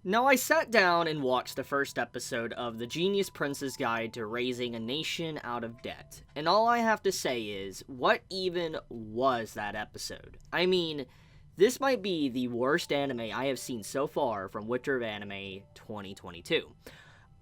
Now, I sat down and watched the first episode of The Genius Prince's Guide to Raising a Nation Out of Debt, and all I have to say is, what even was that episode? I mean, this might be the worst anime I have seen so far from Winter of Anime 2022.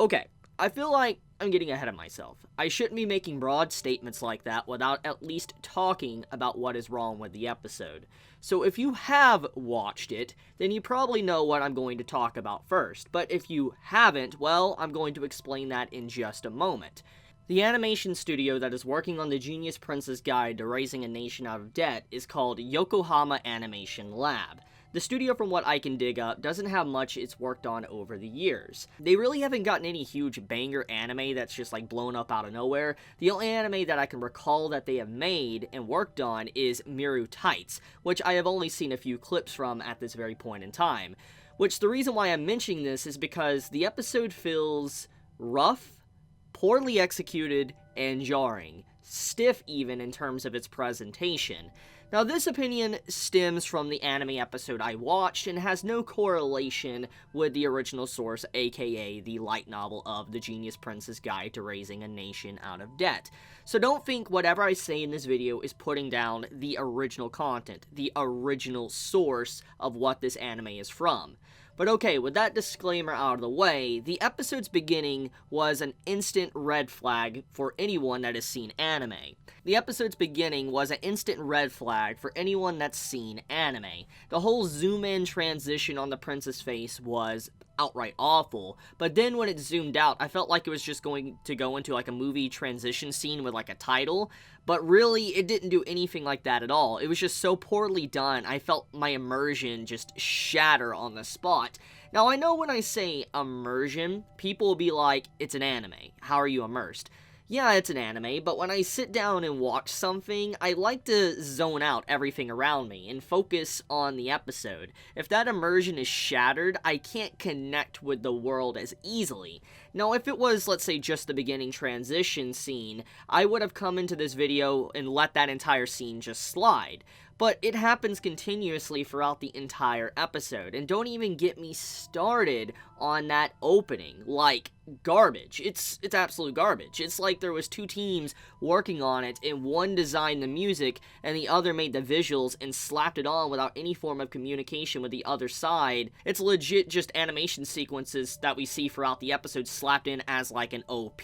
Okay, I feel like I'm getting ahead of myself. I shouldn't be making broad statements like that without at least talking about what is wrong with the episode. So if you have watched it, then you probably know what I'm going to talk about first. But if you haven't, well, I'm going to explain that in just a moment. The animation studio that is working on the Genius Prince's Guide to Raising a Nation Out of Debt is called Yokohama Animation Lab. The studio, from what I can dig up, doesn't have much it's worked on over the years. They really haven't gotten any huge banger anime that's just like blown up out of nowhere. The only anime that I can recall that they have made and worked on is Miru Tights, which I have only seen a few clips from at this very point in time. Which, the reason why I'm mentioning this is because the episode feels rough, poorly executed, and jarring. Stiff even in terms of its presentation. Now, this opinion stems from the anime episode I watched and has no correlation with the original source, aka the light novel of The Genius Prince's Guide to Raising a Nation Out of Debt. So don't think whatever I say in this video is putting down the original content, the original source of what this anime is from. But okay, with that disclaimer out of the way, the episode's beginning was an instant red flag for anyone that has seen anime. The episode's beginning was an instant red flag for anyone that's seen anime. The whole zoom-in transition on the prince's face was outright awful, but then when it zoomed out, I felt like it was just going to go into like a movie transition scene with like a title, but really, it didn't do anything like that at all. It was just so poorly done, I felt my immersion just shatter on the spot. Now, I know when I say immersion, people will be like, it's an anime, how are you immersed? Yeah, it's an anime, but when I sit down and watch something, I like to zone out everything around me and focus on the episode. If that immersion is shattered, I can't connect with the world as easily. Now, if it was, let's say, just the beginning transition scene, I would have come into this video and let that entire scene just slide. But it happens continuously throughout the entire episode, and don't even get me started on that opening. Like, garbage. It's absolute garbage. It's like there was two teams working on it, and one designed the music, and the other made the visuals and slapped it on without any form of communication with the other side. It's legit just animation sequences that we see throughout the episode slapped in as like an OP,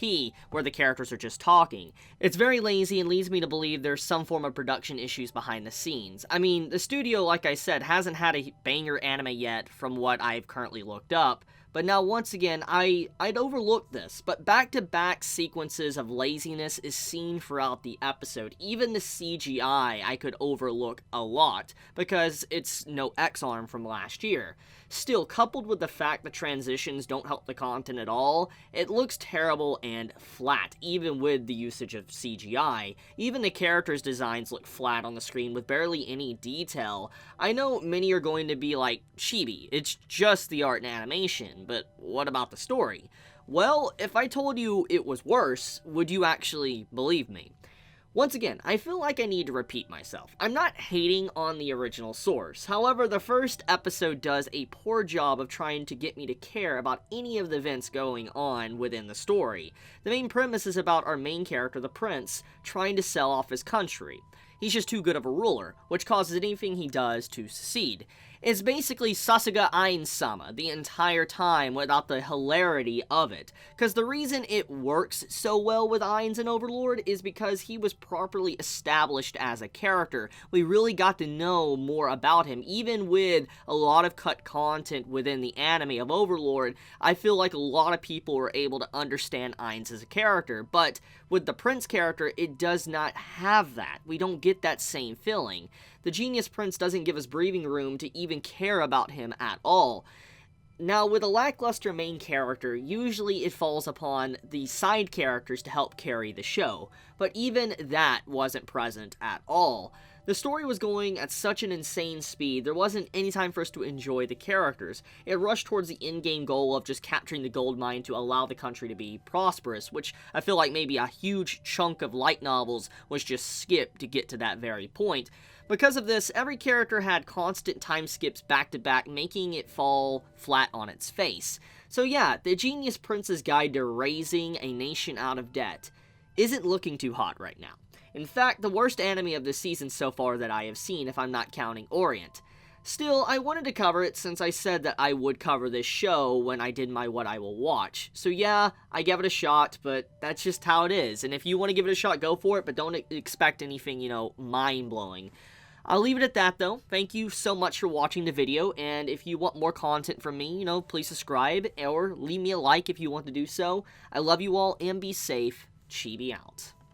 where the characters are just talking. It's very lazy and leads me to believe there's some form of production issues behind the scenes. I mean, the studio, like I said, hasn't had a banger anime yet from what I've currently looked up, but now once again, I'd overlooked this, but back-to-back sequences of laziness is seen throughout the episode. Even the CGI I could overlook a lot, because it's no X-Arm from last year. Still, coupled with the fact the transitions don't help the content at all, it looks terrible and flat, even with the usage of CGI. Even the characters' designs look flat on the screen with barely any detail. I know many are going to be like, Chibi, it's just the art and animation, but what about the story? Well, if I told you it was worse, would you actually believe me? Once again, I feel like I need to repeat myself. I'm not hating on the original source. However, the first episode does a poor job of trying to get me to care about any of the events going on within the story. The main premise is about our main character, the prince, trying to sell off his country. He's just too good of a ruler, which causes anything he does to succeed. It's basically Sasuga Ain-sama the entire time without the hilarity of it. Because the reason it works so well with Ain's and Overlord is because he was properly established as a character. We really got to know more about him. Even with a lot of cut content within the anime of Overlord, I feel like a lot of people were able to understand Ain's as a character. But with the Prince character, it does not have that. We don't get that same feeling. The Genius Prince doesn't give us breathing room to even care about him at all. Now, with a lackluster main character, usually it falls upon the side characters to help carry the show, but even that wasn't present at all. The story was going at such an insane speed, there wasn't any time for us to enjoy the characters. It rushed towards the in-game goal of just capturing the gold mine to allow the country to be prosperous, which I feel like maybe a huge chunk of light novels was just skipped to get to that very point. Because of this, every character had constant time skips back to back, making it fall flat on its face. So yeah, the Genius Prince's Guide to Raising a Nation Out of Debt isn't looking too hot right now. In fact, the worst anime of the season so far that I have seen, if I'm not counting Orient. Still, I wanted to cover it since I said that I would cover this show when I did my What I Will Watch. So yeah, I gave it a shot, but that's just how it is. And if you want to give it a shot, go for it, but don't expect anything, mind-blowing. I'll leave it at that, though. Thank you so much for watching the video, and if you want more content from me, please subscribe, or leave me a like if you want to do so. I love you all, and be safe. Chibi out.